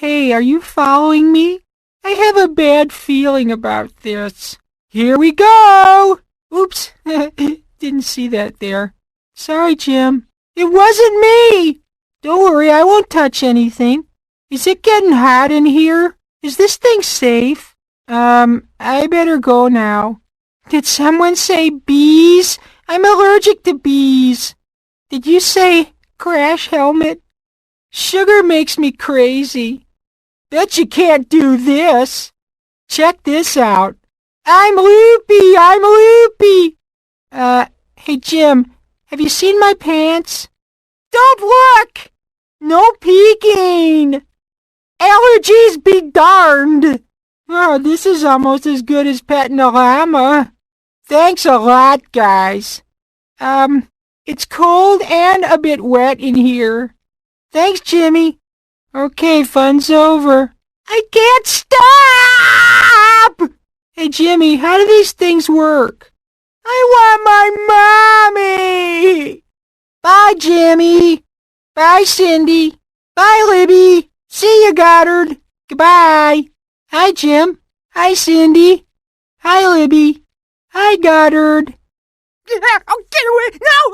Hey, are you following me? I have a bad feeling about this. Here we go! Oops, didn't see that there. Sorry, Jim. It wasn't me! Don't worry, I won't touch anything. Is it getting hot in here? Is this thing safe? I better go now. Did someone say bees? I'm allergic to bees. Did you say crash helmet? Sugar makes me crazy. Bet you can't do this. Check this out. I'm loopy. Hey Jim, have you seen my pants? Don't look! No peeking! Allergies be darned! Oh, this is almost as good as petting a llama. Thanks a lot, guys. It's cold and a bit wet in here. Thanks, Jimmy. Okay, fun's over. I can't stop! Hey, Jimmy, how do these things work? I want my mommy! Bye, Jimmy. Bye, Cindy. Bye, Libby. See you, Goddard. Goodbye. Hi, Jim. Hi, Cindy. Hi, Libby. Hi, Goddard. Oh, get away! No!